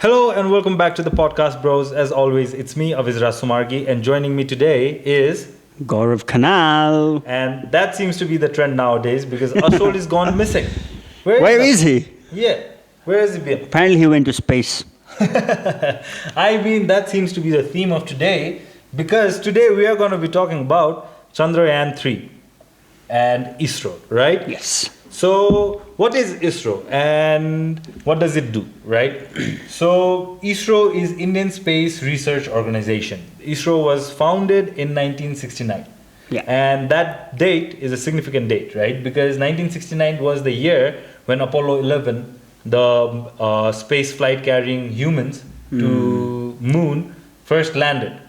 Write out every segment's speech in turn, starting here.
Hello and welcome back to the podcast, bros. As always, it's me, Avisra Sumargi, and joining me today is... Gaurav Khanal. And that seems to be the trend nowadays because Ashol is gone missing. Where is he? Yeah, where has he been? Apparently he went to space. I mean, that seems to be the theme of today because today we are going to be talking about Chandrayaan 3 and ISRO, right? Yes. So, what is ISRO and what does it do, right? So, ISRO is Indian Space Research Organization. ISRO was founded in 1969. Yeah. And that date is a significant date, right? Because 1969 was the year when Apollo 11, the space flight carrying humans to moon, first landed.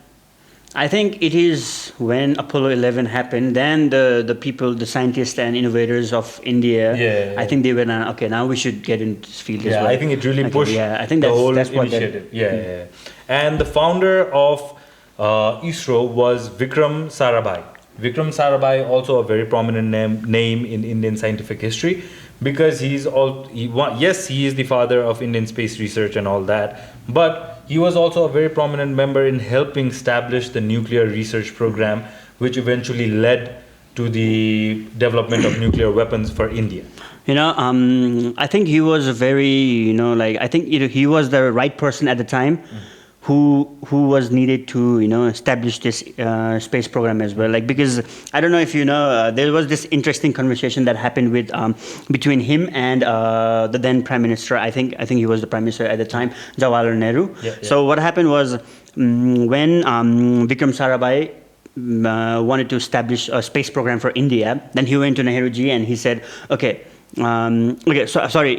I think it is when Apollo 11 happened, then the people, the scientists and innovators of India, I think they were, okay, now we should get into this field as well. I think it really pushed I think the that's, whole that's what initiative. And the founder of ISRO was Vikram Sarabhai. Vikram Sarabhai, also a very prominent name in Indian scientific history, because he is the father of Indian space research and all that, but he was also a very prominent member in helping establish the nuclear research program, which eventually led to the development of nuclear weapons for India. I think he was a very, I think he was the right person at the time. Who was needed to establish this space program as well, because I don't know if there was this interesting conversation that happened with between him and the then Prime Minister. I think he was the Prime Minister at the time, Jawaharlal Nehru. So what happened was when Vikram Sarabhai wanted to establish a space program for India, then he went to Nehruji and he said,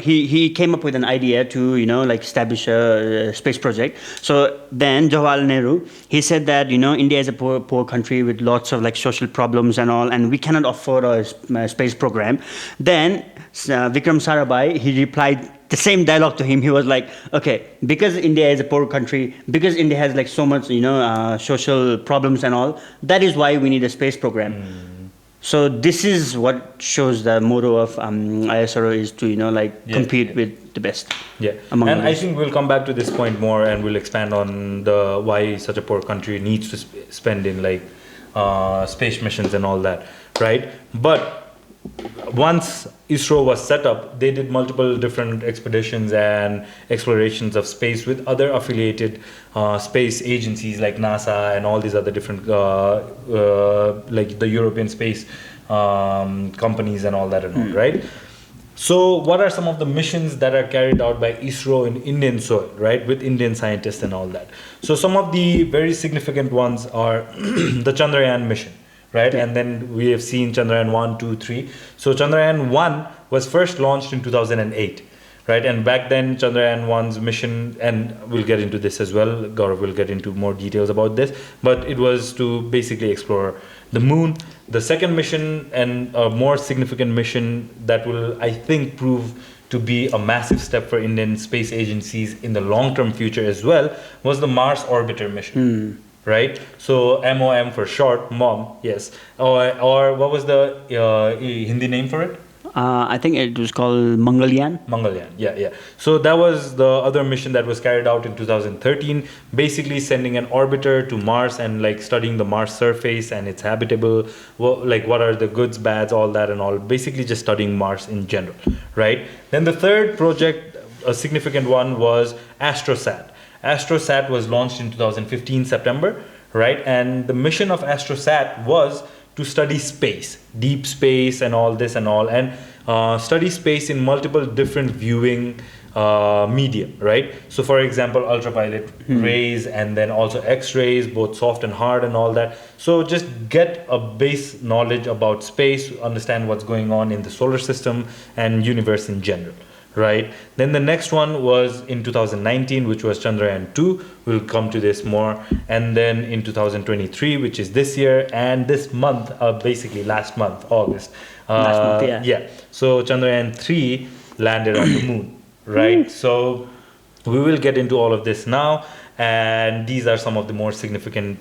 he came up with an idea to establish a space project. So then Jawaharlal Nehru, he said that India is a poor country with lots of social problems and all, and we cannot afford a space program. Then Vikram Sarabhai, he replied the same dialogue to him. He was like, okay, because India is a poor country, because India has so much social problems and all, that is why we need a space program. So this is what shows the motto of ISRO is to compete with the best. I think we'll come back to this point more, and we'll expand on the why such a poor country needs to spend in space missions and all that, right? But once ISRO was set up, they did multiple different expeditions and explorations of space with other affiliated space agencies like NASA and all these other different like the European space companies and all that and all, right? So what are some of the missions that are carried out by ISRO in Indian soil, right, with Indian scientists and all that? So some of the very significant ones are the Chandrayaan mission, right? And then we have seen Chandrayaan 1, 2, 3. So Chandrayaan 1 was first launched in 2008, right? And back then Chandrayaan 1's mission, and we'll get into this as well, Gaurav will get into more details about this, but it was to basically explore the moon. The second mission, and a more significant mission that will, I think, prove to be a massive step for Indian space agencies in the long-term future as well, was the Mars Orbiter mission. Right? So MOM for short, MOM, yes. Or what was the Hindi name for it? I think it was called Mangalyaan. Mangalyaan, yeah. So that was the other mission that was carried out in 2013, basically sending an orbiter to Mars and studying the Mars surface and its habitable, what are the goods, bads, all that and all, basically just studying Mars in general, right? Then the third project, a significant one, was AstroSat. AstroSat was launched in 2015 September, right? And the mission of AstroSat was to study space, deep space and all this and all, and study space in multiple different viewing media, right? So for example, ultraviolet rays, and then also X-rays, both soft and hard and all that. So just get a base knowledge about space, understand what's going on in the solar system and universe in general. Right. Then the next one was in 2019, which was Chandrayaan 2. We'll come to this more. And then in 2023, which is this year, and this month, basically last month, August. So Chandrayaan 3 landed on the moon. Right. So we will get into all of this now. And these are some of the more significant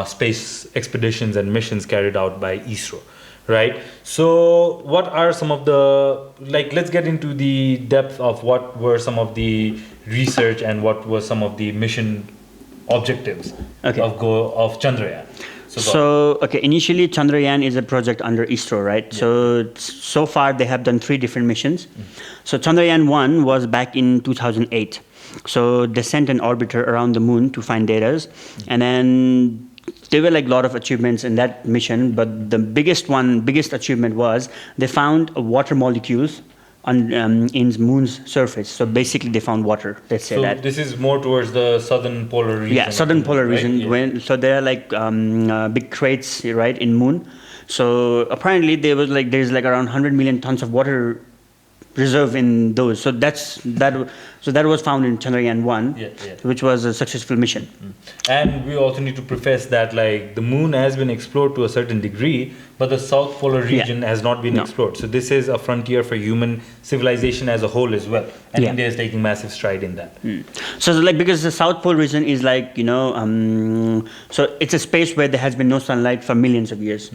space expeditions and missions carried out by ISRO. right? So what are some of the, like, let's get into the depth of what were some of the research and what were some of the mission objectives Okay. of Chandrayaan. So, okay, initially Chandrayaan is a project under ISRO, right? Yeah. So far they have done 3 different missions. So Chandrayaan 1 was back in 2008. So they sent an orbiter around the moon to find data. And then there were like a lot of achievements in that mission, but the biggest achievement was they found water molecules on in moon's surface. So basically they found water, let's say So that. this is more towards the southern polar region. Yeah, southern polar right? region. Yeah. So there are like big crates, right, in moon. So apparently there's like around 100 million tons of water reserve in those. So that was found in Chandrayaan 1, Yeah. which was a successful mission. And we also need to preface that, like, the moon has been explored to a certain degree, but the south polar region has not been explored. So this is a frontier for human civilization as a whole as well, and India is taking massive stride in that. So like, because the south pole region is like, so it's a space where there has been no sunlight for millions of years.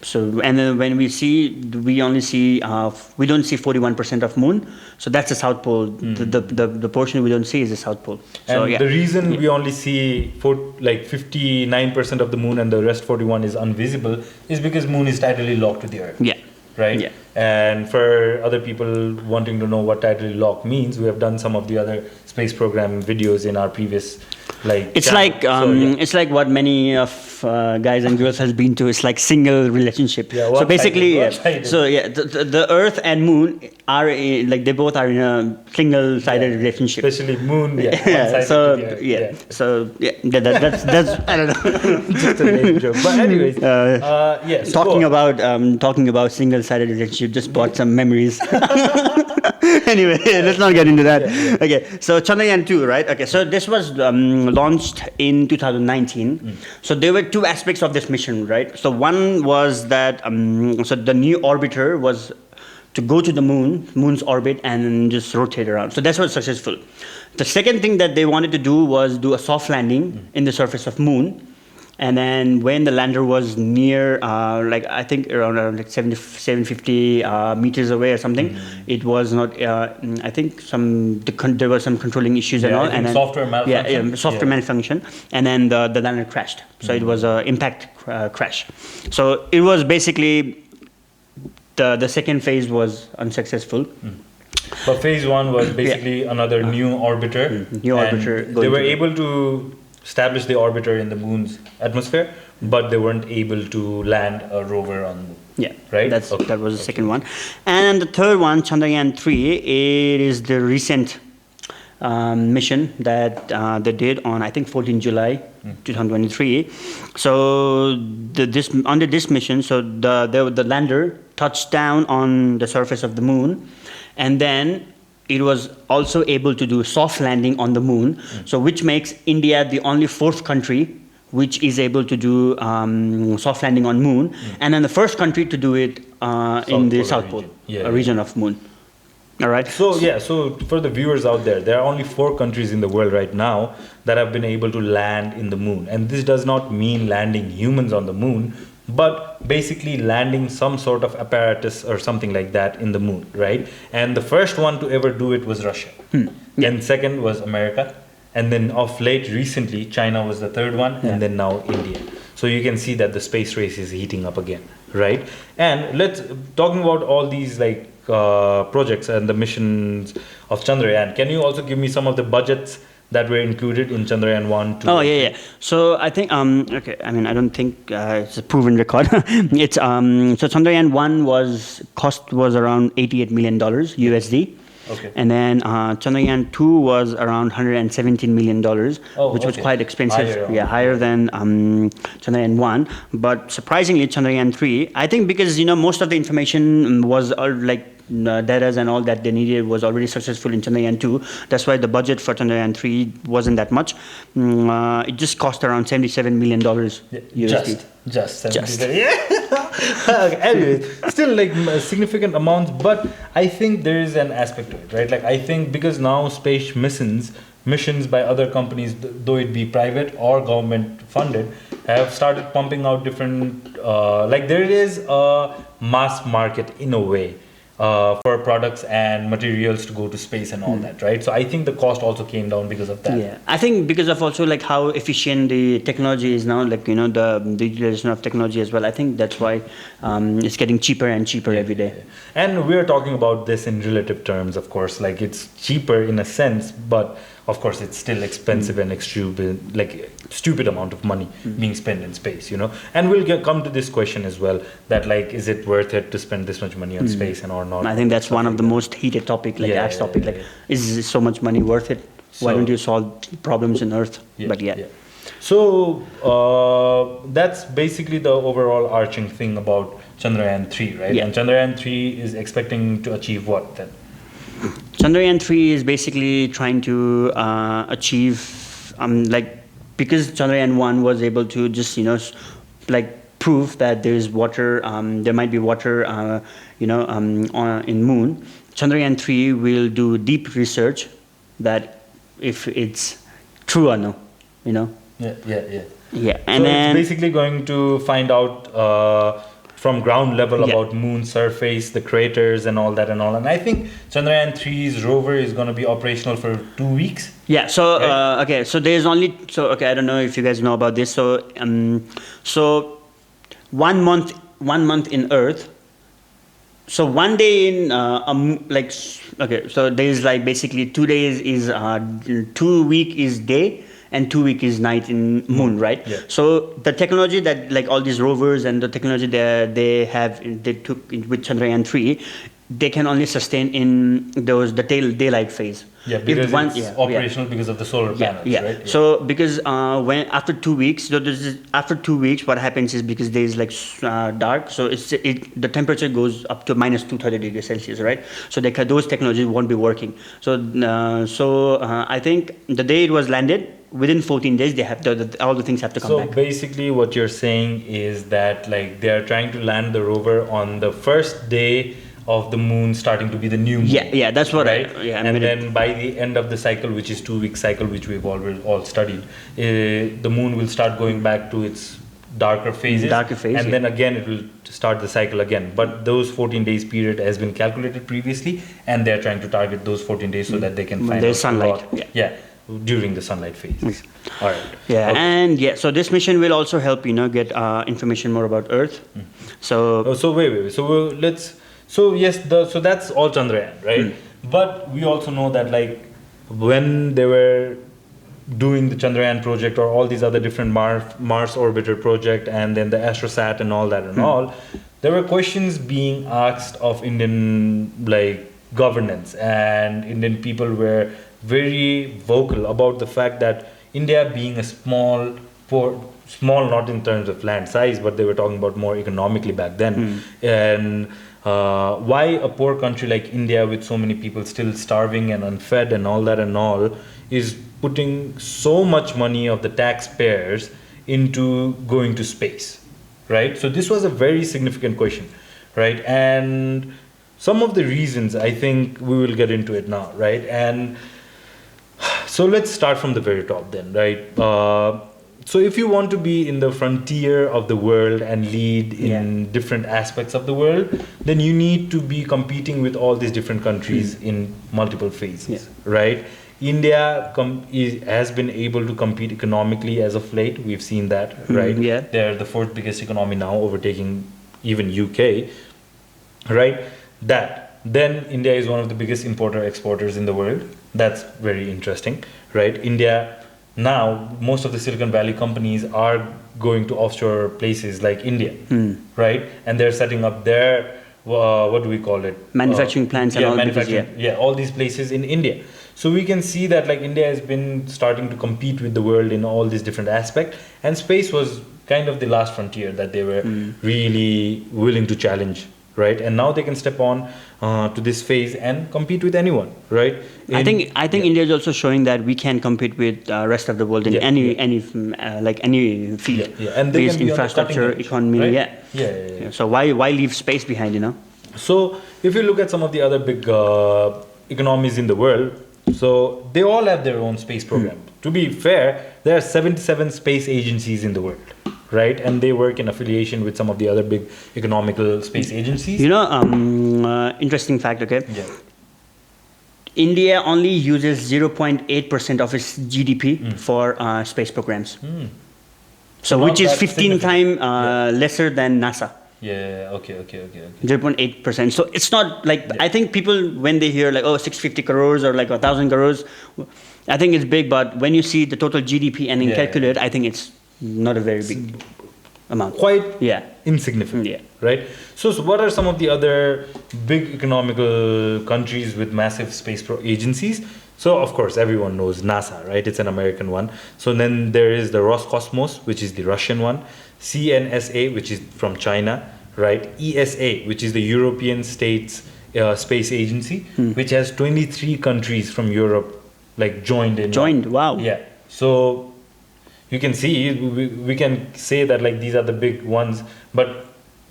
So, and then when we don't see 41% of moon. So that's the south pole. The portion we don't see is the south pole. So And the reason we only see 59% of the moon and the rest 41 is invisible is because moon is tidally locked to the earth. Yeah. Right? Yeah. And for other people wanting to know what tidally lock means, we have done some of the other space program videos in our previous It's channel. like it's like what many of guys and girls has been to. It's like single relationship. Yeah, so basically, one-sided. so yeah, the Earth and Moon are like they both are in a single-sided relationship. Especially moon, Yeah. one-sided So to the earth. yeah. So yeah, that's I don't know. Just a lame joke. But anyways, yes. Talking about single-sided relationship just brought some memories. Anyway, let's not get into that. Okay, so Chandrayaan 2, right? Okay, so this was launched in 2019. So there were 2 aspects of this mission, right? So one was that so the new orbiter was to go to the moon's orbit and just rotate around. So that was successful. The second thing that they wanted to do was do a soft landing in the surface of moon. And then when the lander was near, like I think around like 750 meters away or something, it was not. I think there were some controlling issues and all, and then software malfunction. Software malfunction, and then the lander crashed. So it was an impact crash. So it was basically the second phase was unsuccessful. But phase 1 was basically another new orbiter. They were able to establish the orbiter in the moon's atmosphere, but they weren't able to land a rover on the moon. Yeah, right. That was the second one, and the third one, Chandrayaan 3, it is the recent mission that they did on I think 14 July 2023. So under this mission, so the lander touched down on the surface of the moon, and then it was also able to do soft landing on the moon, so which makes India the only 4th country which is able to do soft landing on moon, and then the first country to do it in the South Pole region of moon. All right. So for the viewers out there, there are only 4 countries in the world right now that have been able to land in the moon, and this does not mean landing humans on the moon, but basically landing some sort of apparatus or something like that in the moon, right? And the first one to ever do it was Russia. Then second was America. And then of late, recently, China was the third one, and then now India. So you can see that the space race is heating up again, right? And talking about all these projects and the missions of Chandrayaan, can you also give me some of the budgets that were included in Chandrayaan 1, 2? Oh, yeah. So I think, okay, I mean, I don't think it's a proven record. It's, so Chandrayaan 1 cost was around $88 million USD. Okay. And then Chandrayaan 2 was around $117 million, which was quite expensive. Higher than Chandrayaan 1. But surprisingly, Chandrayaan 3, I think because, most of the information was data and all that they needed was already successful in Chandrayaan 2. That's why the budget for Chandrayaan 3 wasn't that much. It just cost around $77 million USD. Just 77. Okay, anyways, still significant amounts, but I think there is an aspect to it, right? I think because now space missions by other companies, though it be private or government funded, have started pumping out different, like there is a mass market in a way for products and materials to go to space and all that, right? So I think the cost also came down because of that. Yeah, I think because of also like how efficient the technology is now, like the utilization of technology as well. I think that's why it's getting cheaper and cheaper every day. And we're talking about this in relative terms, of course. Like it's cheaper in a sense, but of course it's still expensive and stupid amount of money being spent in space, And we'll come to this question as well, that like, is it worth it to spend this much money on space and or not? I think that's one of the most heated topic, asked topic. Is so much money worth it? Why don't you solve problems in Earth? So that's basically the overall arching thing about Chandrayaan 3, right? And Chandrayaan 3 is expecting to achieve what then? Chandrayaan 3 is basically trying to achieve, because Chandrayaan 1 was able to just, prove that there's water, there might be water, in moon. Chandrayaan 3 will do deep research that if it's true or no, Yeah, and so then it's basically going to find out from ground level about moon surface, the craters and all that and all. And I think Chandrayaan 3's rover is going to be operational for 2 weeks. Yeah. So so there's only I don't know if you guys know about this. So 1 month in Earth. So 1 day in so there's basically 2 days is 2 week is day and 2 week is night in moon, right? Yeah. So the technology that all these rovers and the technology they took with Chandrayaan 3, they can only sustain in the daylight phase. Yeah, because it's operational because of the solar panels, right? Yeah. So because after 2 weeks, after 2 weeks, what happens is because there is dark, so the temperature goes up to minus 230 degrees Celsius, right? So those technologies won't be working. So I think the day it was landed, within 14 days, they have all the things have to come back. So basically, what you're saying is that they are trying to land the rover on the first day of the moon starting to be the new moon. Yeah, that's what right? And then by the end of the cycle, which is 2 week cycle, which we've all studied, the moon will start going back to its darker phases. And then again, it will start the cycle again. But those 14 days period has been calculated previously, and they're trying to target those 14 days so that they can find there's sunlight. During the sunlight phase. All right. Yeah, okay. And so this mission will also help get information more about Earth. So wait. So that's all Chandrayaan, right? But we also know that when they were doing the Chandrayaan project or all these other different Mars orbiter project and then the Astrosat and all that and all, there were questions being asked of Indian governance, and Indian people were very vocal about the fact that India being a small not in terms of land size, but they were talking about more economically back then. And why a poor country like India with so many people still starving and unfed and all that and all is putting so much money of the taxpayers into going to space, right? So this was a very significant question, right? And some of the reasons, I think we will get into it now, right? And so let's start from the very top then, right? So if you want to be in the frontier of the world and lead in different aspects of the world, then you need to be competing with all these different countries in multiple phases, right? India has been able to compete economically as of late. We've seen that, right? They're the fourth biggest economy now, overtaking even UK, right? Then India is one of the biggest importer-exporters in the world. That's very interesting, right? India, now, most of the Silicon Valley companies are going to offshore places like India, right? And they're setting up their, what do we call it? Manufacturing plants and all all these places in India. So we can see that India has been starting to compete with the world in all these different aspects. And space was kind of the last frontier that they were really willing to challenge, right? And now they can step on to this phase and compete with anyone, right? I think India is also showing that we can compete with rest of the world in any field. And they can be infrastructure, edge, economy, right? So why leave space behind, So if you look at some of the other big economies in the world, so they all have their own space program. To be fair, there are 77 space agencies in the world, right? And they work in affiliation with some of the other big economical space agencies. Interesting fact, okay? Yeah. India only uses 0.8% of its GDP for space programs. So, not which is that 15 times significant. lesser than NASA. Yeah. Okay. 0.8%. So it's not like, I think people, when they hear like, oh, 650 crores or like 1,000 crores, I think it's big, but when you see the total GDP and then calculate, I think it's not a very big amount. Quite Yeah. insignificant. Yeah. Right. So what are some of the other big economical countries with massive space agencies? So of course everyone knows NASA, right? It's an American one. So then there is the Roscosmos, which is the Russian one, CNSA, which is from China, right? ESA, which is the European States Space Agency, which has 23 countries from Europe like joined in. Joined, wow. Yeah. So you can see, we can say that like these are the big ones, but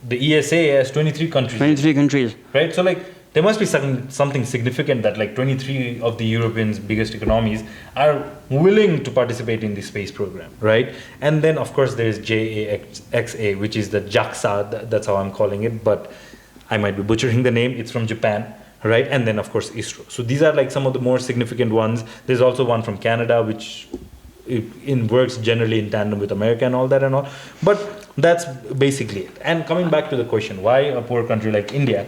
the ESA has 23 countries. 23 countries. Right? So like there must be something significant that like 23 of the Europeans' biggest economies are willing to participate in the space program, right? And then of course there is JAXA, which is the JAXA, that's how I'm calling it, but I might be butchering the name. It's from Japan, right? And then of course ISRO. So these are like some of the more significant ones. There's also one from Canada, which works generally in tandem with America and all that and all. But that's basically it. And coming back to the question, why a poor country like India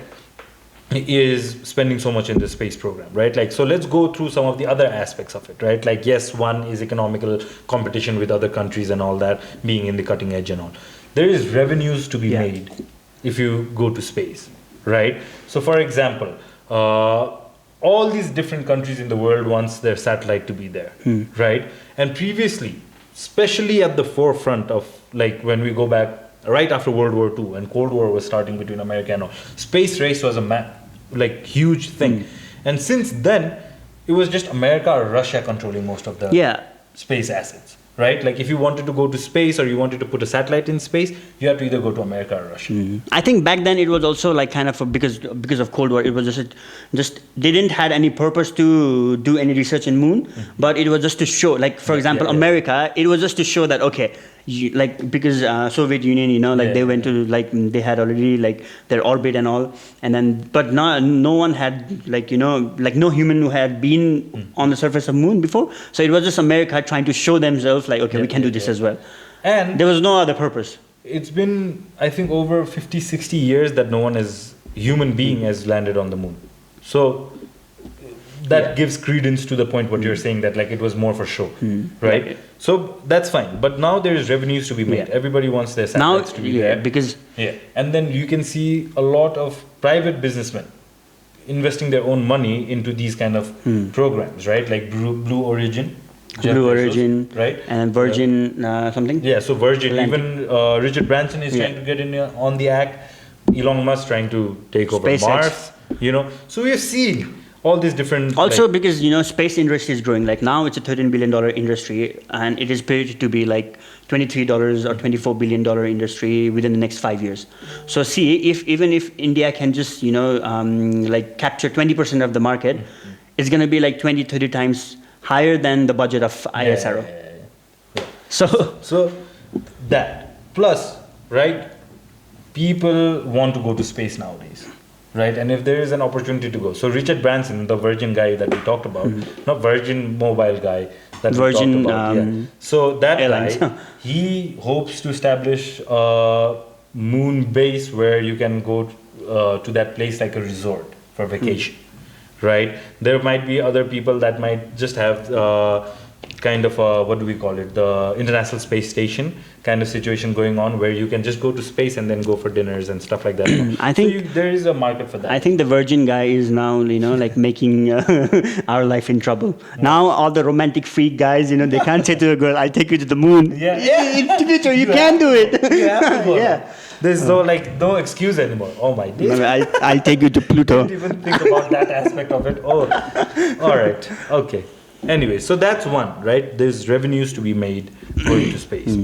is spending so much in the space program, right? Like, so let's go through some of the other aspects of it, right? Like, yes, one is economical competition with other countries and all that, being in the cutting edge and all. There is revenues to be made if you go to space, right? So for example, all these different countries in the world wants their satellite to be there, right? And previously, especially at the forefront of like when we go back right after World War II and Cold War was starting between America and all, space race was a huge thing. And since then, it was just America or Russia controlling most of the space assets, right? Like if you wanted to go to space or you wanted to put a satellite in space, you had to either go to America or Russia. I think back then it was also like kind of because of Cold War, it was just they didn't had any purpose to do any research in moon, but it was just to show, like for example, America, it was just to show that okay, because Soviet Union, they went to they had already like their orbit and all, and then but no one had no human who had been on the surface of moon before, so it was just America trying to show themselves like okay, we can do this as well, and there was no other purpose. It's been I think over 50-60 years that no one human being has landed on the moon, so that gives credence to the point what you're saying, that like it was more for show, right? Yeah. So that's fine, but now there is revenues to be made. Everybody wants their satellites to be there because and then you can see a lot of private businessmen investing their own money into these kind of programs, right? Like Blue Origin, right? And Virgin something. Yeah, so Virgin, even Richard Branson is trying to get in on the act. Elon Musk trying to take over Mars, So we are seeing all these different. Also, because space industry is growing. Like now, it's a $13 billion industry, and it is predicted to be like $23 or $24 billion industry within the next 5 years. So see, even if India can just capture 20% of the market, it's going to be like 20-30 times higher than the budget of ISRO. So that plus, right? People want to go to space nowadays. Right, and if there is an opportunity to go, so Richard Branson, the Virgin guy that we talked about, not Virgin Mobile guy that Virgin, we talked about, so that airlines. guy, he hopes to establish a moon base where you can go to that place like a resort for vacation, right? There might be other people that might just have kind of what do we call it, the International Space Station kind of situation going on, where you can just go to space and then go for dinners and stuff like that. I think there is a market for that. I think the Virgin guy is now making our life in trouble. Now all the romantic freak guys, they can't say to a girl, I'll take you to the moon. You can do it. Yeah. There's no excuse anymore. Oh my days. I'll take you to Pluto. I didn't even think about that aspect of it. Oh, all right. Okay. Anyway, so that's one, right? There's revenues to be made going to space.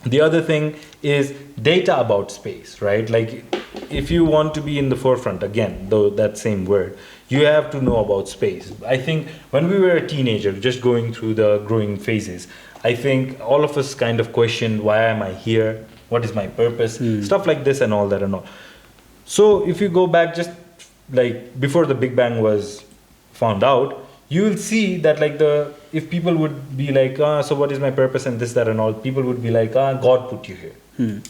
The other thing is data about space, right? Like if you want to be in the forefront, again, though that same word, you have to know about space. I think when we were a teenager, just going through the growing phases, I think all of us kind of questioned, why am I here? What is my purpose? Stuff like this and all that and all. So if you go back just like before the Big Bang was found out, you will see that like if people would be like, so what is my purpose and this, that and all, people would be like, God put you here.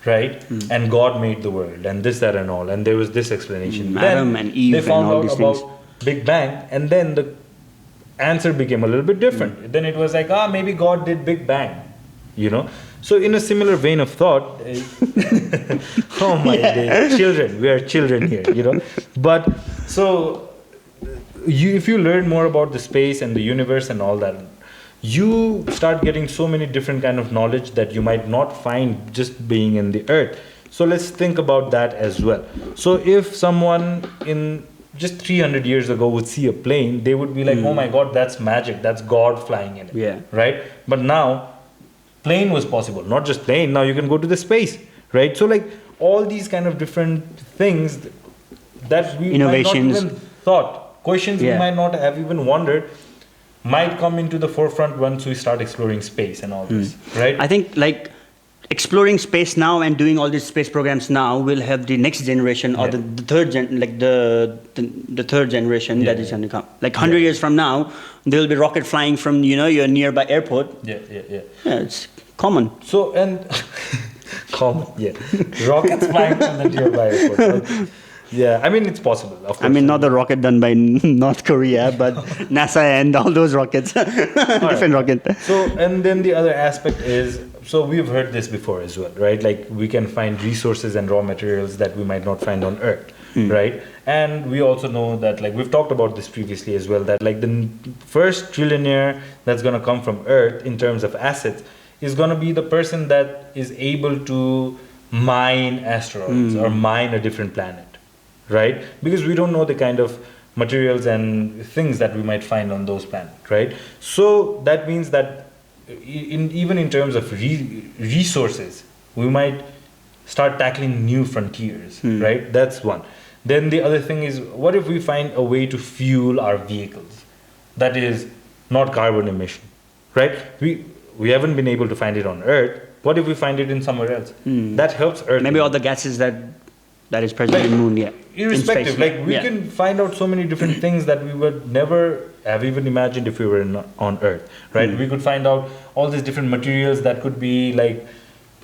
Right? And God made the world and this, that and all. And there was this explanation. Adam and Eve they found and all out these about things. Big Bang, and then the answer became a little bit different. Then it was like, maybe God did Big Bang, you know. So in a similar vein of thought, oh my days, children, we are children here, you know. But so if you learn more about the space and the universe and all that, you start getting so many different kind of knowledge that you might not find just being in the earth. So let's think about that as well. So if someone in just 300 years ago would see a plane, they would be like, oh my God, that's magic. That's God flying in it. Yeah. Right? But now, plane was possible. Not just plane. Now you can go to the space. Right? So like all these kind of different things that we might not even thought. Questions we might not have even wondered might come into the forefront once we start exploring space and all this. Right? I think like exploring space now and doing all these space programs now will help the next generation or the third the third generation that is going to come. Like 100 years from now, there will be rocket flying from your nearby airport. Yeah, it's common. So and common, rockets flying from the nearby airport. Okay. Yeah, I mean it's possible. Of course. I mean not the rocket done by North Korea, but NASA and all those rockets, different rocket. So and then the other aspect is, so we've heard this before as well, right? Like we can find resources and raw materials that we might not find on Earth, right? And we also know that, like we've talked about this previously as well, that like the first trillionaire that's gonna come from Earth in terms of assets is gonna be the person that is able to mine asteroids or mine a different planet, right? Because we don't know the kind of materials and things that we might find on those planets, right? So that means that even in terms of resources, we might start tackling new frontiers, right? That's one. Then the other thing is, what if we find a way to fuel our vehicles that is not carbon emission, right? We haven't been able to find it on Earth. What if we find it in somewhere else? That helps Earth. Maybe all the gases that is present in the moon, irrespective, like we can find out so many different things that we would never have even imagined if we were on Earth, right? We could find out all these different materials that could be like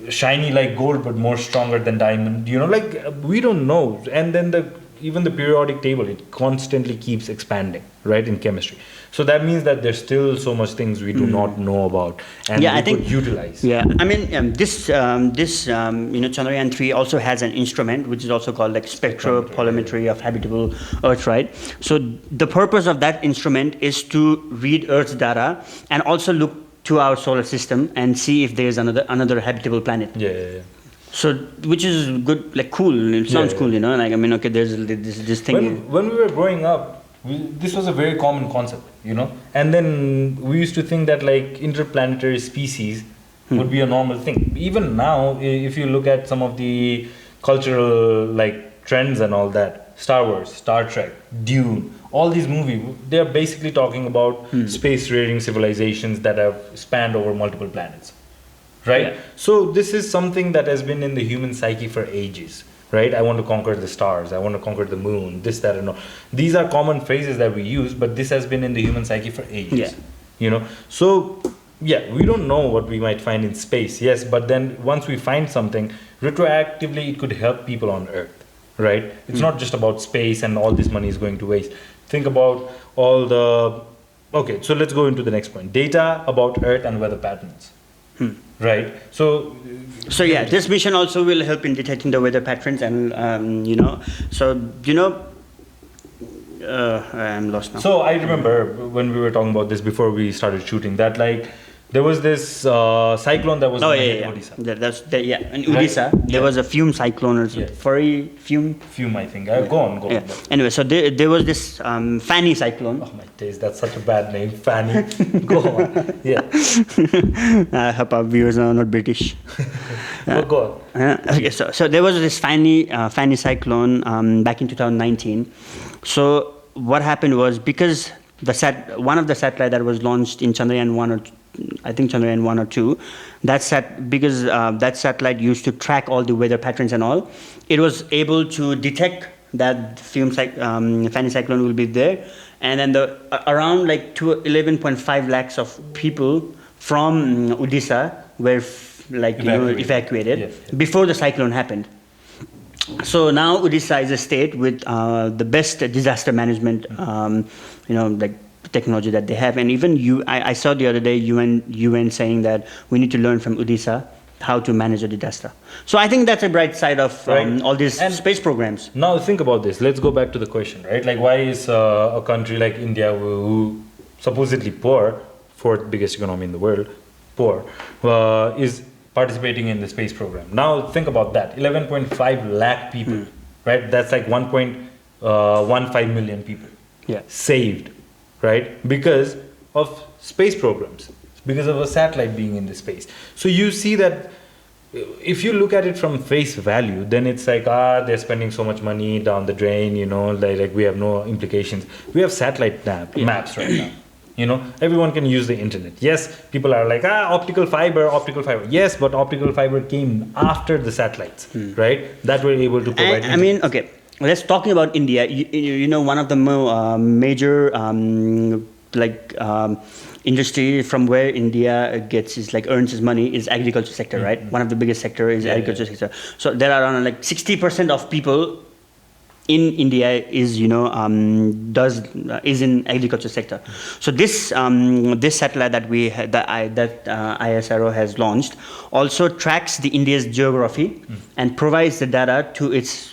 shiny like gold but more stronger than diamond, like we don't know. And then even the periodic table, it constantly keeps expanding, right, in chemistry. So that means that there's still so much things we do not know about and I we think, could utilize. Yeah, I mean this Chandrayaan 3 also has an instrument which is also called like spectropolarimetry of habitable Earth, right? So the purpose of that instrument is to read Earth's data and also look to our solar system and see if there is another habitable planet. Yeah. So, which is good, like cool. It sounds cool, like I mean, okay, there's this thing. When we were growing up, this was a very common concept, and then we used to think that like interplanetary species would be a normal thing. Even now, if you look at some of the cultural like trends and all that, Star Wars, Star Trek, Dune, all these movies, they are basically talking about space-faring civilizations that have spanned over multiple planets, right? Yeah. So this is something that has been in the human psyche for ages, right? I want to conquer the stars, I want to conquer the moon, this, that, and all. These are common phrases that we use, but this has been in the human psyche for ages, So, we don't know what we might find in space, yes, but then once we find something, retroactively it could help people on Earth. Right? It's not just about space and all this money is going to waste. Think about all the... Okay, so let's go into the next point. Data about Earth and weather patterns. Right? So this mission also will help in detecting the weather patterns and, I'm lost now. So I remember when we were talking about this before we started shooting that like there was this cyclone that was Oh gonna yeah, hit yeah. Odisha. Yeah. In Right. Odisha, there Yeah. was a fume cyclone or something. Yeah. Furry fume. Fume, I think. Go on. Yeah. Anyway, so there was this Fanny cyclone. Oh my days, that's such a bad name, Fanny. Go on. Yeah. I hope our viewers are not British. Go on. Okay, so there was this Fanny cyclone back in 2019. So what happened was, because one of the satellite that was launched in Chandrayaan 1 or I think Chandrayaan 1 or 2, because that satellite used to track all the weather patterns and all, it was able to detect that Fanny cyclone will be there, and then around like 11.5 lakhs of people from Odisha were evacuated Yeah. before the cyclone happened. So now Odisha is a state with the best disaster management, like technology that they have, and even I saw the other day UN saying that we need to learn from Odisha how to manage a disaster. So I think that's a bright side of Right. all these And space programs. Now think about this. Let's go back to the question, right? Like, why is a country like India, who supposedly poor, fourth biggest economy in the world, poor, is participating in the space program? Now think about that. 11.5 lakh people, right? That's like 1.15 million people Yeah. saved, right? Because of space programs, because of a satellite being in the space. So you see that if you look at it from face value, then it's like, they're spending so much money down the drain, like we have no implications. We have satellite maps right now. Everyone can use the internet. Yes, people are like, optical fiber. Yes, but optical fiber came after the satellites, right? That were able to provide. I mean, okay, let's talking about India. One of the major industry from where India earns its money is agriculture sector, right? One of the biggest sector is agriculture sector. So there are around like 60% of people in India is in agriculture sector. So this satellite that ISRO has launched also tracks the India's geography and provides the data to its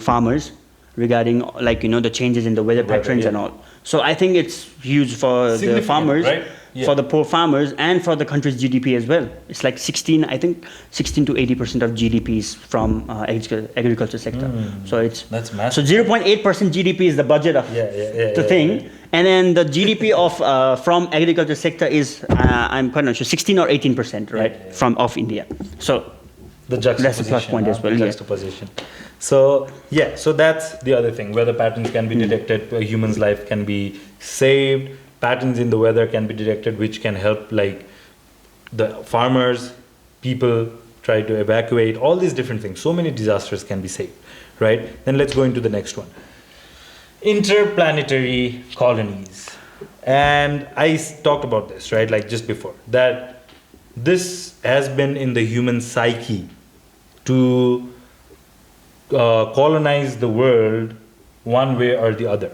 farmers regarding the changes in the weather patterns and all. So I think it's huge for the Significant, farmers, right? Yeah. for the poor farmers, and for the country's GDP as well. It's like 16 to 80% of GDP is from agriculture sector. So That's massive. So 0.8% GDP is the budget of the thing, yeah. and then the GDP from agriculture sector is I'm quite not sure 16 or 18%, right, of India. So The juxtaposition. that's a plus point as well. The Yeah. juxtaposition. So that's the other thing. Weather patterns can be detected. A human's life can be saved. Patterns in the weather can be detected, which can help the farmers, people try to evacuate. All these different things. So many disasters can be saved, right? Then let's go into the next one. Interplanetary colonies, and I talked about this, right? Like just before that, this has been in the human psyche to colonize the world one way or the other.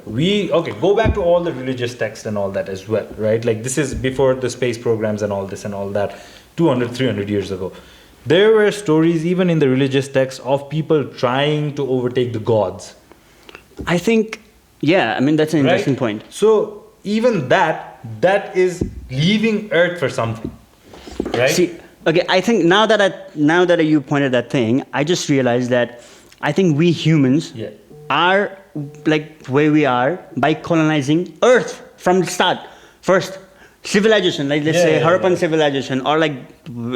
Go back to all the religious texts and all that as well, right? Like this is before the space programs and all this and all that, 200, 300 years ago. There were stories even in the religious texts of people trying to overtake the gods. I think, that's an interesting point. So even that is leaving Earth for something, right? See, okay, I think now that you pointed that thing, I just realized that I think we humans are like where we are by colonizing Earth from the start. First, civilization, like let's say Harappan civilization, or like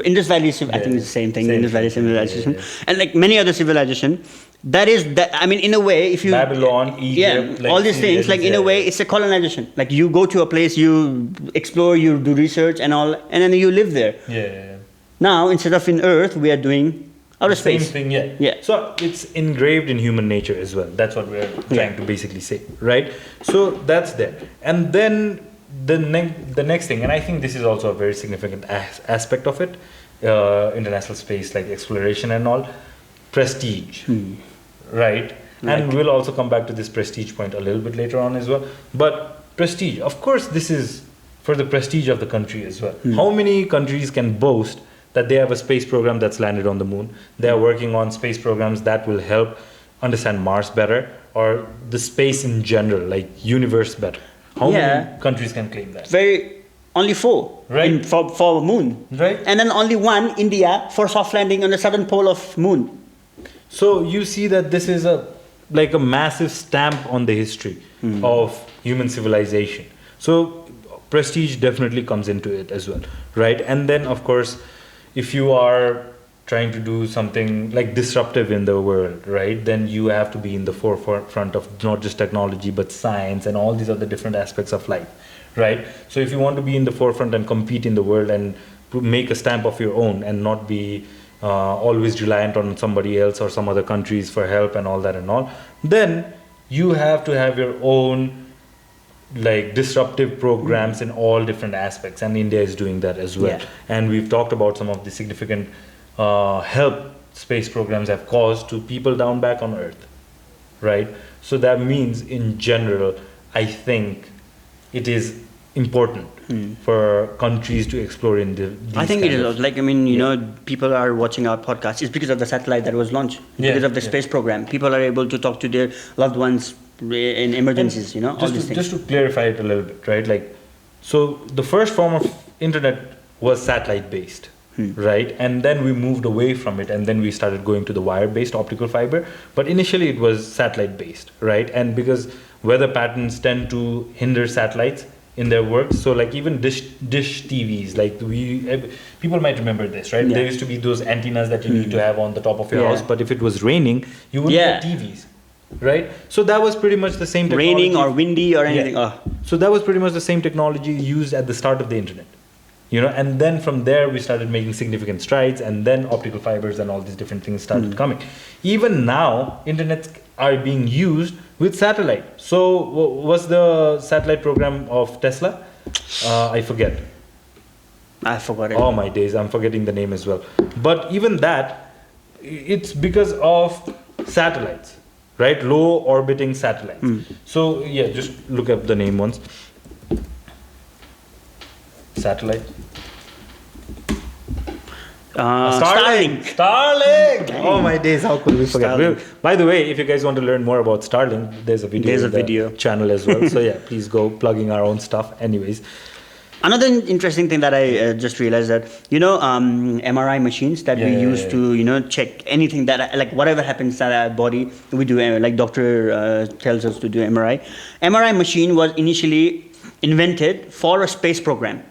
Indus Valley. I think it's the same thing, Indus Valley civilization, and like many other civilization. That is that. I mean, in a way, if you Babylon, Egypt, all these things, like in a way, it's a colonization. Like you go to a place, you explore, you do research and all, and then you live there. Now, instead of in Earth, we are doing outer space. Same thing, yeah. So it's engraved in human nature as well. That's what we're trying to basically say, right? So that's there. And then the next thing, and I think this is also a very significant aspect of it, international space, like exploration and all, prestige, right? And we'll also come back to this prestige point a little bit later on as well. But prestige, of course, this is for the prestige of the country as well. How many countries can boast that they have a space program that's landed on the moon? They are working on space programs that will help understand Mars better, or the space in general, like universe better. How many countries can claim that? Very Only 4 Right. for moon. Right. And then only 1 India for soft landing on the southern pole of moon. So you see that this is like a massive stamp on the history of human civilization. So prestige definitely comes into it as well, right? And then of course, if you are trying to do something like disruptive in the world, right, then you have to be in the forefront of not just technology but science and all these other different aspects of life, right? So if you want to be in the forefront and compete in the world and to make a stamp of your own and not be always reliant on somebody else or some other countries for help and all that and all, then you have to have your own like disruptive programs in all different aspects, and India is doing that as well. Yeah. And we've talked about some of the significant help space programs have caused to people down back on Earth, right? So that means in general, I think it is important for countries to explore in these I think it kind is. of- Like, I mean, you know, people are watching our podcast. It's because of the satellite that was launched. Yeah, Because of the yeah. space program. People are able to talk to their loved ones in emergencies, you know, all these things. Just to clarify it a little bit, right? Like, so the first form of internet was satellite based, right? And then we moved away from it, and then we started going to the wire based optical fiber. But initially, it was satellite based, right? And because weather patterns tend to hinder satellites in their work, so like even dish TVs, like people might remember this, right? Yeah. There used to be those antennas that you need to have on the top of your Yeah. house, but if it was raining, you wouldn't Yeah. get TVs. Right, so that was pretty much the same technology. Raining or windy or anything. Yeah. Oh. So that was pretty much the same technology used at the start of the internet, you know, and then from there we started making significant strides, and then optical fibers and all these different things started coming. Even now, internets are being used with satellite. So what's the satellite program of Tesla? I forget. I forgot it. Oh my days, I'm forgetting the name as well. But even that, it's because of satellites, right? Low orbiting satellites. So yeah, just look up the name once. Satellite. Starlink. Starlink. Dang. Oh my days, how could we forget? Starlink. By the way, if you guys want to learn more about Starlink, there's a video. There's in a the video. channel as well. So yeah, please go plugging our own stuff. Anyways, Another interesting thing that I just realized that, you know, MRI machines that we use to, you know, check anything that, like whatever happens to our body, we do, like doctor tells us to do MRI. MRI machine was initially invented for a space program.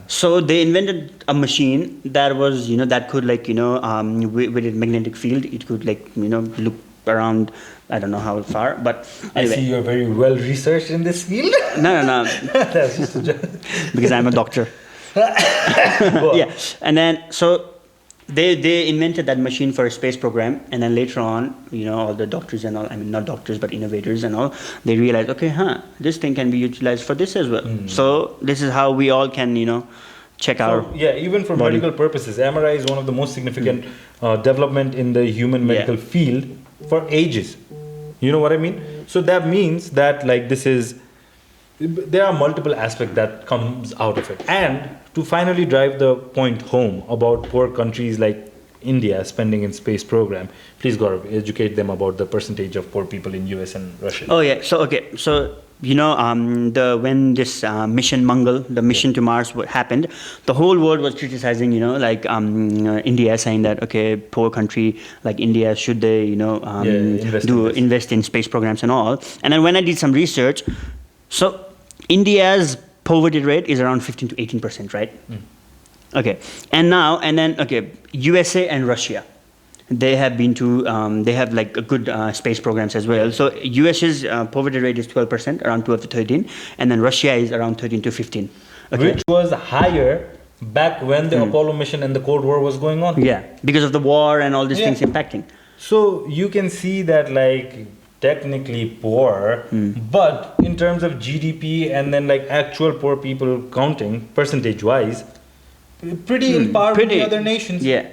So they invented a machine that was, you know, that could like, you know, with a magnetic field, it could like, you know, look around, I don't know how far, but I see anyway. you're very well researched in this field. No, That's just a joke. because I'm a doctor. Yeah, and then so they invented that machine for a space program, and then later on, you know, all the doctors and all, I mean not doctors but innovators and all, they realized, okay, this thing can be utilized for this as well. So this is how we all can, you know, check our So, yeah, even for body. medical purposes, MRI is one of the most significant development in the human medical field for ages. You know what I mean? So that means that like there are multiple aspects that comes out of it. And to finally drive the point home about poor countries like India spending in space program, please Gaurav, educate them about the percentage of poor people in US and Russia. Oh yeah. So okay. So you know, when this mission Mangal, the mission to Mars happened, the whole world was criticizing, you know, like India, saying that okay, poor country like India, should they, you know, invest in space programs and all. And then when I did some research, so India's poverty rate is around 15 to 18%, right? Okay, and then USA and Russia, they have been to they have like a good space programs as well. So US's poverty rate is 12%, around 12 to 13, and then Russia is around 13 to 15. Okay. Which was higher back when the Apollo mission and the Cold War was going on. Yeah, because of the war and all these things impacting. So you can see that like technically poor, but in terms of GDP and then like actual poor people counting percentage wise, pretty in par with the other nations. Yeah.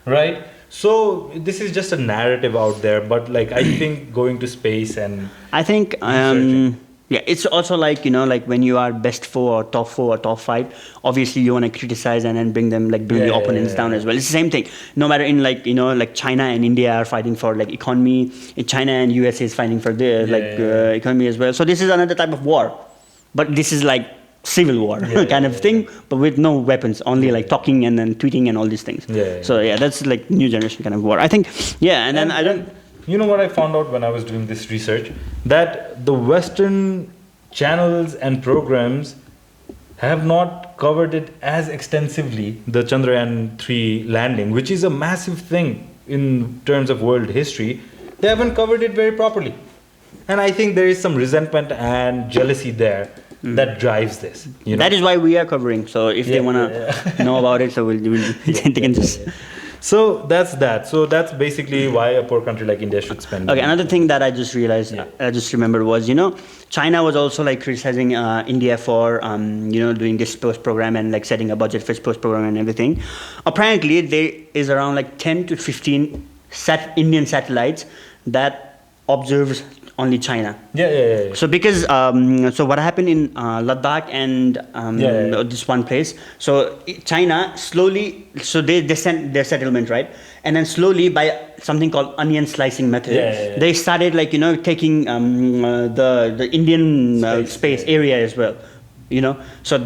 Right? So this is just a narrative out there, but like I think going to space and I think yeah, it's also like, you know, like when you are best four or top five, obviously you want to criticize and then bring the opponents down as well. It's the same thing. No matter in like, you know, like China and India are fighting for like economy, China and USA is fighting for their economy as well. So this is another type of war, but this is like civil war kind of thing, but with no weapons, only like talking and then tweeting and all these things. So yeah, that's like new generation kind of war, I think. Yeah, and then I don't. You know what I found out when I was doing this research? That the Western channels and programs have not covered it as extensively, the Chandrayaan 3 landing, which is a massive thing in terms of world history. They haven't covered it very properly. And I think there is some resentment and jealousy there that drives this. You know? That is why we are covering. So if they want to know about it, so they can just... So that's that. So that's basically why a poor country like India should spend. Okay, another thing that I just realized, I just remembered was, China was also like criticizing India for, doing this space program and like setting a budget for space program and everything. Apparently, there is around like 10 to 15 Indian satellites that observes only China. So because so what happened in Ladakh and this one place, so China slowly, so they sent their settlement, right, and then slowly by something called onion slicing method, they started like taking the Indian space area as well. So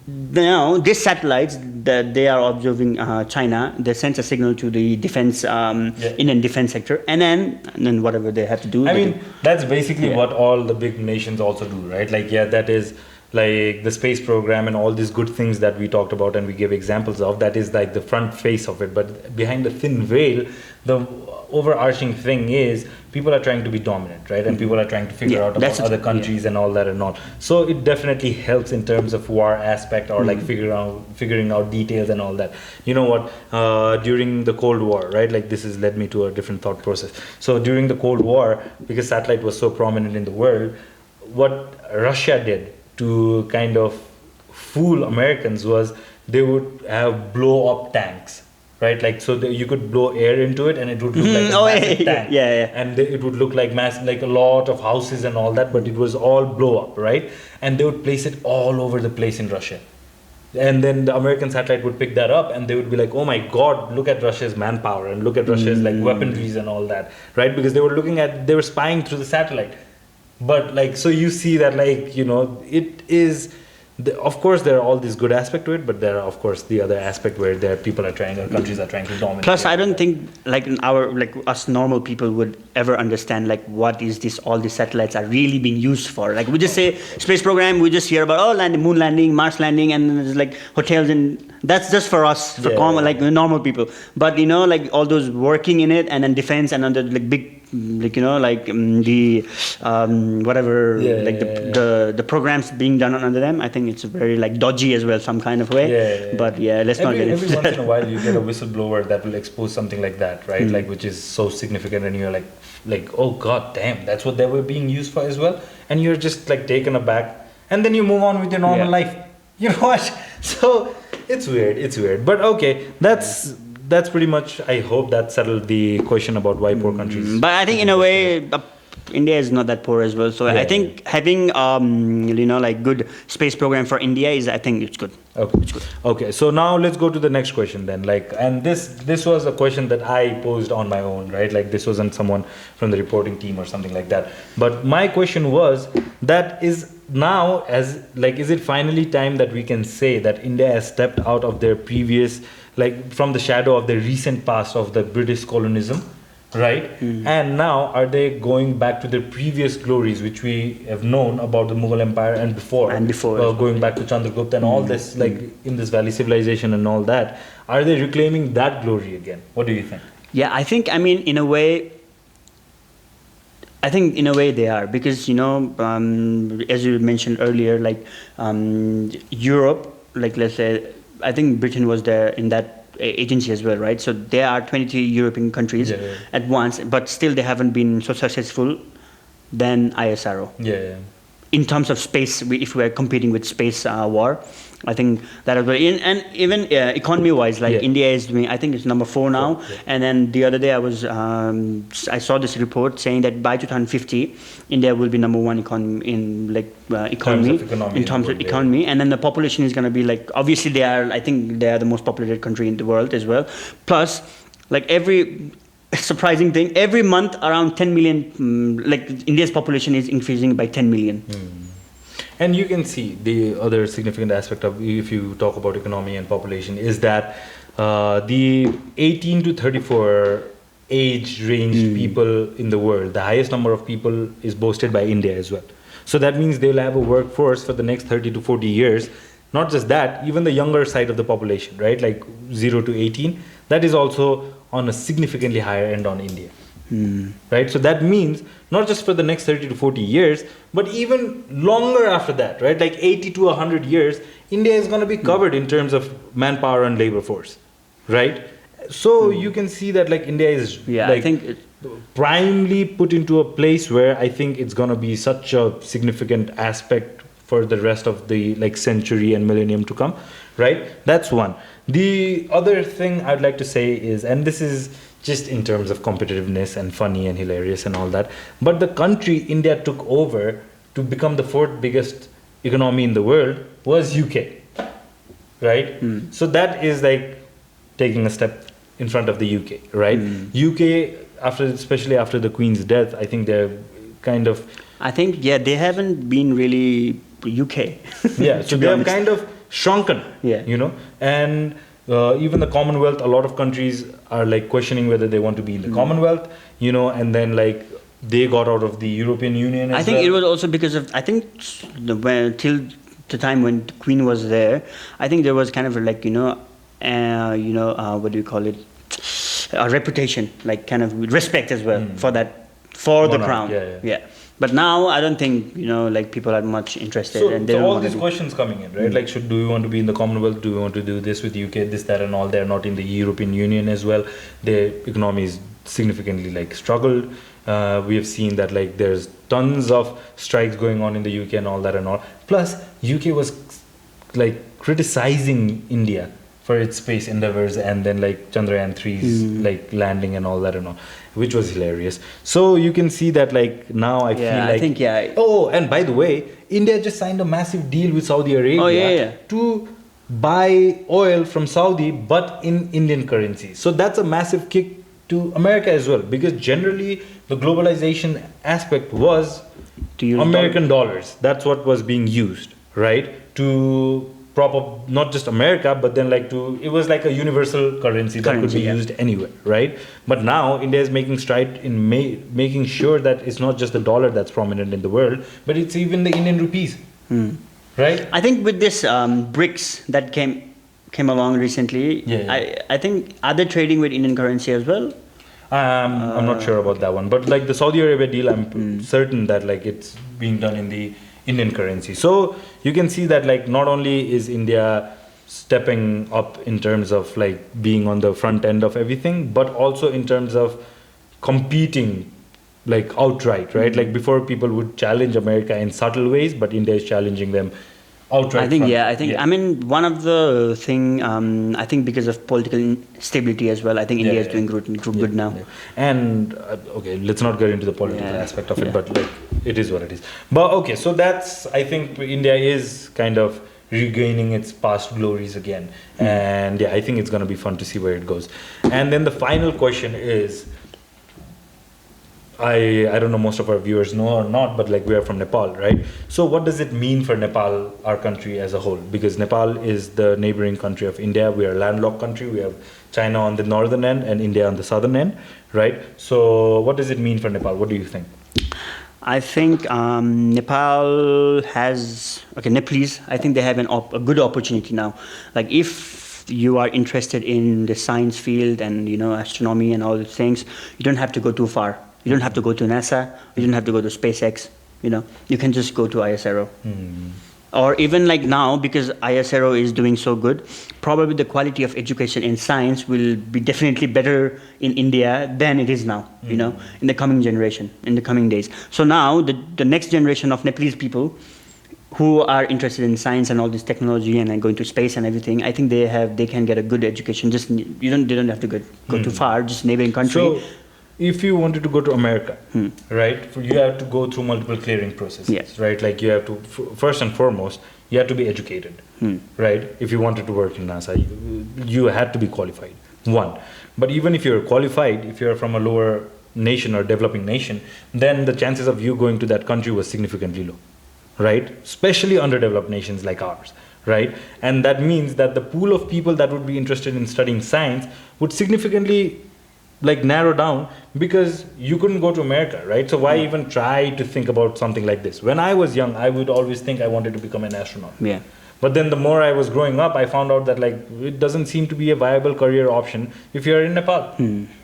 now these satellites that they are observing China, they send a signal to the defense Indian defense sector, and then whatever they have to do. I mean, that's basically what all the big nations also do, right? Like, that is like the space program and all these good things that we talked about and we gave examples of. That is like the front face of it, but behind the thin veil, the overarching thing is people are trying to be dominant, right? And people are trying to figure out about other countries and all that and all. So it definitely helps in terms of war aspect or like figuring out details and all that. You know what? During the Cold War, right? Like this has led me to a different thought process. So during the Cold War, because satellite was so prominent in the world, what Russia did to kind of fool Americans was they would have blow up tanks. Right, like so you could blow air into it and it would look like a massive tank. And it would look like like a lot of houses and all that, but it was all blow up, right? And they would place it all over the place in Russia. And then the American satellite would pick that up and they would be like, oh my God, look at Russia's manpower and look at Russia's like weaponries and all that, right? Because they were spying through the satellite. But like, so you see that like, it is... of course, there are all these good aspects to it, but there are, of course, the other aspect where people are trying, or countries are trying to dominate. Plus, I don't think like us normal people would ever understand like what is this? All these satellites are really being used for. Like we just say space program, we just hear about moon landing, Mars landing, and then there's like hotels, and that's just for us, for like normal people. But like all those working in it, and then defense, and under like big. The programs being done under them, I think it's very like dodgy as well, some kind of way. But let's not get into that. Every once in a while you get a whistleblower that will expose something like that, right? Like which is so significant, and you're like oh God damn, that's what they were being used for as well, and you're just like taken aback, and then you move on with your normal life. You know what? So it's weird, but okay, that's pretty much, I hope that settled the question about why poor countries. But I think in a way, India is not that poor as well. So I think having, like good space program for India I think it's good. Okay. It's good. Okay. So now let's go to the next question then. And this was a question that I posed on my own, right? Like this wasn't someone from the reporting team or something like that. But my question was is it finally time that we can say that India has stepped out of their previous, like from the shadow of the recent past of the British colonialism, right? And now are they going back to their previous glories, which we have known about the Mughal Empire and before going back to Chandragupta and all this, like Indus Valley civilization and all that. Are they reclaiming that glory again? What do you think? Yeah, I think, in a way they are, because as you mentioned earlier, like Europe, like let's say, I think Britain was there in that agency as well, right? So there are 23 European countries at once, but still they haven't been so successful than ISRO. In terms of space, if we are competing with space war, I think that as well. And even economy-wise, like India is doing, I think it's number 4 now. And then the other day I saw this report saying that by 2050, India will be number 1 economy in terms of economy. And then the population is going to be like, obviously they are the most populated country in the world as well. Plus, like every surprising thing, every month around 10 million, like India's population is increasing by 10 million. And you can see the other significant aspect of, if you talk about economy and population, is that the 18 to 34 age range people in the world, the highest number of people is boasted by India as well. So that means they'll have a workforce for the next 30 to 40 years. Not just that, even the younger side of the population, right? Like 0 to 18, that is also on a significantly higher end on India. Right? So that means not just for the next 30 to 40 years, but even longer after that, right? Like 80 to 100 years, India is going to be covered in terms of manpower and labor force, right? So you can see that like India is I think primarily put into a place where I think it's going to be such a significant aspect for the rest of the like century and millennium to come, right? That's one. The other thing I'd like to say is, and this is just in terms of competitiveness and funny and hilarious and all that, but the country India took over to become the fourth biggest economy in the world was UK, right? So that is like taking a step in front of the UK, right? UK, especially after the Queen's death, I think they're kind of... I think, they haven't been really UK. Yeah, so they have kind of shrunken, you know, and even the Commonwealth, a lot of countries are like questioning whether they want to be in the Commonwealth, you know, and then like they got out of the European Union as I think well. it was also because of, I think till the time when the Queen was there, I think there was kind of like, what do you call it? A reputation, like kind of respect as well for that, for the crown. Yeah. But now I don't think, like people are much interested. So, and they so don't all want these questions coming in, right? Like, do we want to be in the Commonwealth? Do we want to do this with UK, this, that, and all? They're not in the European Union as well. Their economy is significantly like struggled. We have seen that like there's tons of strikes going on in the UK and all that and all. Plus, UK was like criticizing India for its space endeavors, and then like Chandrayaan 3's like landing and all that and all, which was hilarious. So you can see that like now I feel like... I think, Oh, and by the way, India just signed a massive deal with Saudi Arabia to buy oil from Saudi, but in Indian currency. So that's a massive kick to America as well, because generally the globalization aspect was American dollars. That's what was being used, right? To prop up not just America, but then like it was like a universal currency that could be used anywhere, right? But now India is making stride in making sure that it's not just the dollar that's prominent in the world, but it's even the Indian rupees, right? I think with this BRICS that came along recently, I think, are they trading with Indian currency as well? I'm not sure about that one, but like the Saudi Arabia deal, I'm certain that like it's being done in the Indian currency. So you can see that like not only is India stepping up in terms of like being on the front end of everything, but also in terms of competing like outright, right? Like before people would challenge America in subtle ways, but India is challenging them outright. I mean, one of the thing, I think because of political instability as well, I think India is doing good now. And okay, let's not get into the political aspect of it, but like it is what it is. But okay, so that's, I think India is kind of regaining its past glories again. And I think it's going to be fun to see where it goes. And then the final question is, I don't know most of our viewers know or not, but like we are from Nepal, right? So what does it mean for Nepal, our country as a whole? Because Nepal is the neighboring country of India. We are a landlocked country. We have China on the northern end and India on the southern end, right? So what does it mean for Nepal? What do you think? I think Nepal has, Nepalese, I think they have a good opportunity now. Like if you are interested in the science field and, astronomy and all these things, you don't have to go too far. You don't have to go to NASA. You don't have to go to SpaceX. You can just go to ISRO. Or even like now, because ISRO is doing so good, probably the quality of education in science will be definitely better in India than it is now, in the coming generation, in the coming days. So now the next generation of Nepalese people who are interested in science and all this technology and going to space and everything, I think they can get a good education. Just they don't have to go too far, just neighboring country. So, if you wanted to go to America, right, you have to go through multiple clearing processes, right? Like you have to, first and foremost, you have to be educated, right? If you wanted to work in NASA, you had to be qualified, one. But even if you're qualified, if you're from a lower nation or developing nation, then the chances of you going to that country was significantly low, right? Especially underdeveloped nations like ours, right? And that means that the pool of people that would be interested in studying science would significantly like narrow down, because you couldn't go to America, right? So why even try to think about something like this? When I was young, I would always think I wanted to become an astronaut. Yeah. But then the more I was growing up, I found out that like it doesn't seem to be a viable career option if you're in Nepal,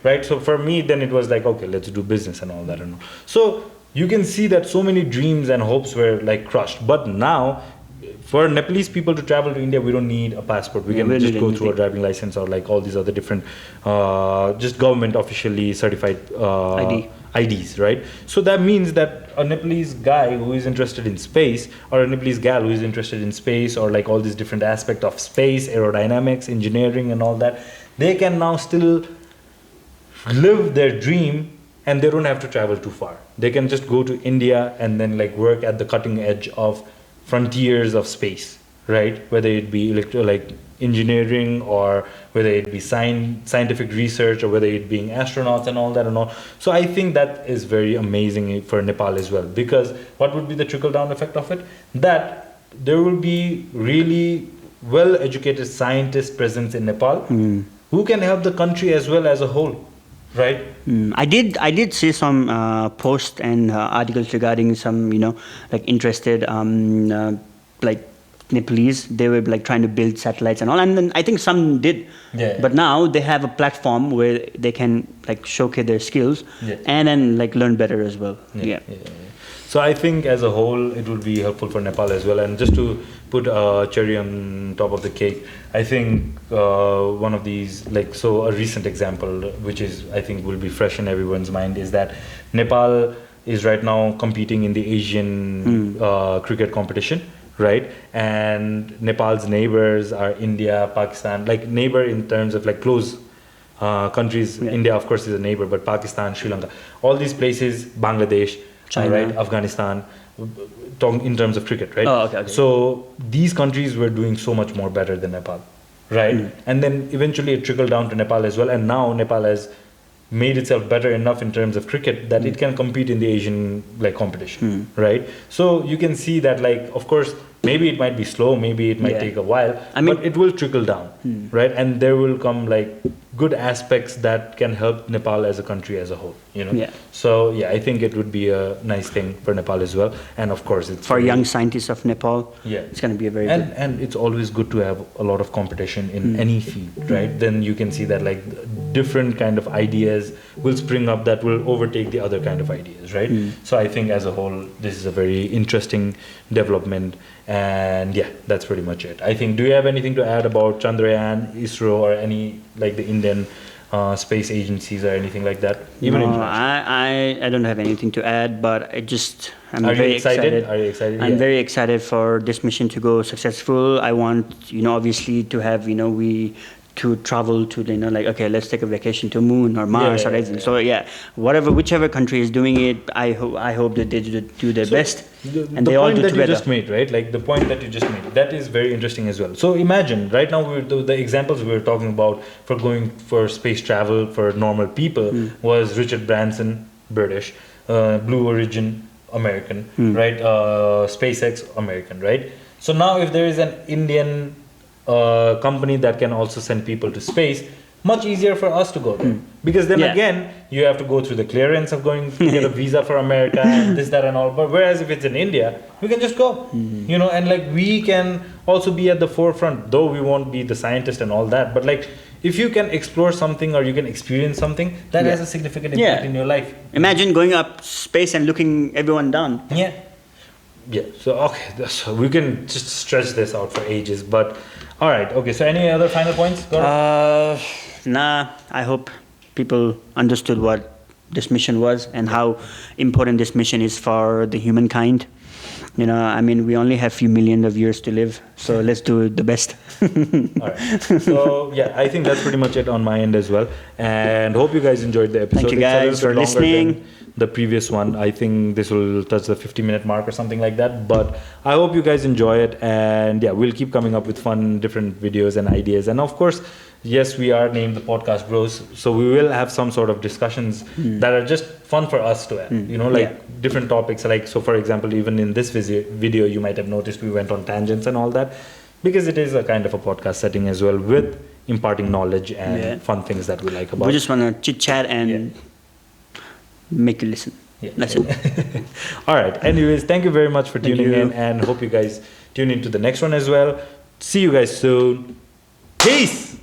right? So for me, then it was like, okay, let's do business and all that. And all. So you can see that so many dreams and hopes were like crushed. But now, for Nepalese people to travel to India, we don't need a passport. We can we just don't go need through a anything. driving license or like all these other different, just government officially certified ID. IDs, right? So that means that a Nepalese guy who is interested in space, or a Nepalese gal who is interested in space, or like all these different aspects of space, aerodynamics, engineering, and all that, they can now still live their dream, and they don't have to travel too far. They can just go to India and then like work at the cutting edge of frontiers of space, right? Whether it be like engineering, or whether it be scientific research, or whether it being astronauts and all that and all. So I think that is very amazing for Nepal as well, because what would be the trickle down effect of it? That there will be really well educated scientists present in Nepal who can help the country as well as a whole, right? I did see some posts and articles regarding some, like interested like Nepalese. They were like trying to build satellites and all, and then I think some did. Yeah. But now they have a platform where they can like showcase their skills, Yeah. and then like learn better as well. Yeah. So I think as a whole, it would be helpful for Nepal as well. And just to put a cherry on top of the cake, I think one of these, like, so a recent example, which is, I think will be fresh in everyone's mind, is that Nepal is right now competing in the Asian cricket competition, right? And Nepal's neighbors are India, Pakistan, like neighbor in terms of like close countries. Yeah. India, of course, is a neighbor, but Pakistan, Sri Lanka, all these places, Bangladesh, China. right, Afghanistan, talking in terms of cricket, right? Oh, okay. So these countries were doing so much more better than Nepal, right? And then eventually it trickled down to Nepal as well, and now Nepal has made itself better enough in terms of cricket that it can compete in the Asian like competition, right? So you can see that, like, of course, maybe it might be slow, maybe it might Yeah. take a while, I mean- but it will trickle down, right? And there will come like good aspects that can help Nepal as a country as a whole, Yeah. So yeah, I think it would be a nice thing for Nepal as well, and of course it's For very- young scientists of Nepal, yeah, it's going to be a very and it's always good to have a lot of competition in any field, right? Then you can see that like different kind of ideas will spring up that will overtake the other kind of ideas, right? So I think as a whole, this is a very interesting development, and yeah, that's pretty much it. I think. Do you have anything to add about Chandrayaan, ISRO, or any like the Indian space agencies or anything like that? Even No, international. I don't have anything to add, but I'm Are you very excited? Are you excited? I'm Yeah. very excited for this mission to go successful. I want, obviously to have, we to travel to, like, okay, let's take a vacation to moon or Mars or anything. So yeah, whichever country is doing it, I hope that they do their So, best, the and they all point do that together. you just made, right? Like the point that you just made, that is very interesting as well. So imagine right now the examples we were talking about for going for space travel for normal people was Richard Branson, British, Blue Origin, American, right? SpaceX, American, right? So now if there is an Indian company that can also send people to space, much easier for us to go there, because then Yeah. again you have to go through the clearance of going to get a visa for America and this, that, and all. But whereas if it's in India, we can just go, and like we can also be at the forefront, though we won't be the scientist and all that. But like if you can explore something or you can experience something, that Yeah. has a significant impact Yeah. in your life. Imagine going up space and looking everyone down. Yeah. Yeah. So okay, so we can just stretch this out for ages. But all right. Okay. So any other final points? Gaurav? Nah, I hope people understood what this mission was and how important this mission is for the humankind. We only have few million of years to live, So let's do the best. All right. So yeah, I think that's pretty much it on my end as well. And hope you guys enjoyed the episode. Thank you It's a little guys bit for longer listening. than the previous one. I think this will touch the 50-minute mark or something like that. But I hope you guys enjoy it. And yeah, we'll keep coming up with fun, different videos and ideas. And of course, yes, we are named the Podcast Bros. So we will have some sort of discussions that are just fun for us to have. You know, like different topics. Like, so for example, even in this video, you might have noticed we went on tangents and all that. Because it is a kind of a podcast setting as well, with imparting knowledge and fun things that we like about. We just want to chit chat and make you listen. Yeah. That's it. All right. Anyways, thank you very much for Thank tuning you. in, and hope you guys tune into the next one as well. See you guys soon. Peace.